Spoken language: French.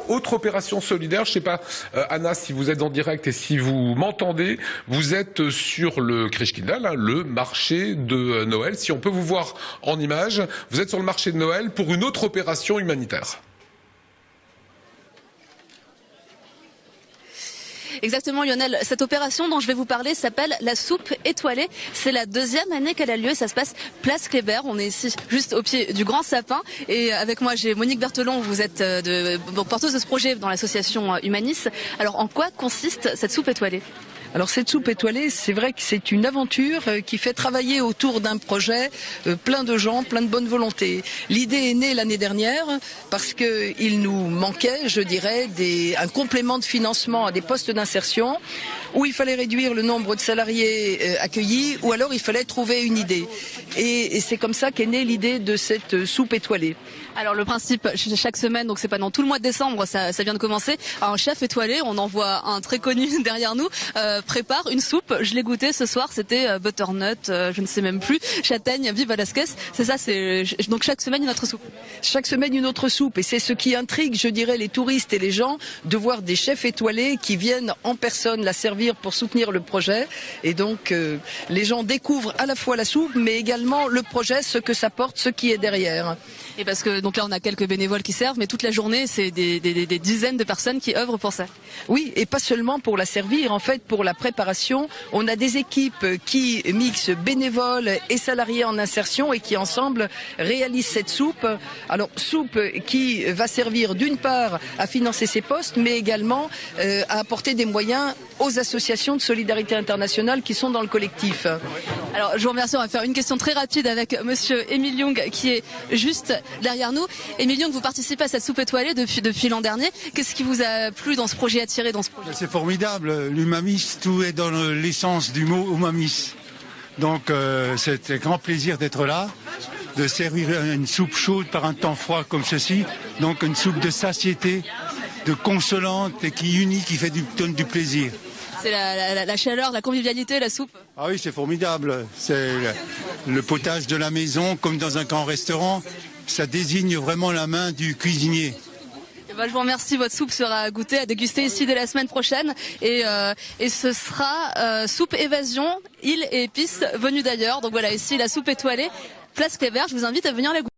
autre opération solidaire. Je sais pas, Anna, si vous êtes en direct et si vous m'entendez, vous êtes sur le Christkindl, hein, le marché de Noël. Si on peut vous voir en image, vous êtes sur le marché de Noël pour une autre opération humanitaire. Exactement, Lionel. Cette opération dont je vais vous parler s'appelle la soupe étoilée. C'est la deuxième année qu'elle a lieu. Ça se passe place Kléber. On est ici juste au pied du grand sapin. Et avec moi, j'ai Monique Berthelon. Vous êtes porteuse de ce projet dans l'association Humanis. Alors, en quoi consiste cette soupe étoilée ? Alors cette soupe étoilée, c'est vrai que c'est une aventure qui fait travailler autour d'un projet plein de gens, plein de bonne volonté. L'idée est née l'année dernière parce qu'il nous manquait, je dirais, un complément de financement à des postes d'insertion où il fallait réduire le nombre de salariés accueillis ou alors il fallait trouver une idée. Et c'est comme ça qu'est née l'idée de cette soupe étoilée. Alors le principe, chaque semaine, donc c'est pas dans tout le mois de décembre, ça vient de commencer, un chef étoilé, on en voit un très connu derrière nous, prépare une soupe. Je l'ai goûté ce soir, c'était butternut, je ne sais même plus, châtaigne, vive Velasquez. C'est ça, donc chaque semaine une autre soupe. Chaque semaine une autre soupe, et c'est ce qui intrigue, je dirais, les touristes et les gens, de voir des chefs étoilés qui viennent en personne la servir pour soutenir le projet. Et donc les gens découvrent à la fois la soupe, mais également le projet, ce que ça porte, ce qui est derrière. Et parce que donc là on a quelques bénévoles qui servent, mais toute la journée c'est des dizaines de personnes qui œuvrent pour ça. Oui, et pas seulement pour la servir, en fait pour la préparation, on a des équipes qui mixent bénévoles et salariés en insertion et qui ensemble réalisent cette soupe. Alors soupe qui va servir d'une part à financer ces postes, mais également à apporter des moyens aux associations de solidarité internationale qui sont dans le collectif. Alors je vous remercie, on va faire une question très rapide avec monsieur Émile Young qui est juste derrière nous. Émile Young, vous participez à cette soupe étoilée depuis l'an dernier. Qu'est-ce qui vous a plu dans ce projet, attiré dans ce projet ? C'est formidable, l'humanisme, tout est dans l'essence du mot humanisme. Donc c'est un grand plaisir d'être là, de servir une soupe chaude par un temps froid comme ceci. Donc une soupe de satiété, de consolante et qui unit, qui donne du plaisir. C'est la chaleur, la convivialité, la soupe. Ah oui, c'est formidable. C'est le potage de la maison, comme dans un grand restaurant. Ça désigne vraiment la main du cuisinier. Je vous remercie, votre soupe sera à goûter, à déguster ici dès la semaine prochaine. Et ce sera soupe évasion, îles et épices venues d'ailleurs. Donc voilà, ici la soupe étoilée, place Kléber. Je vous invite à venir la goûter.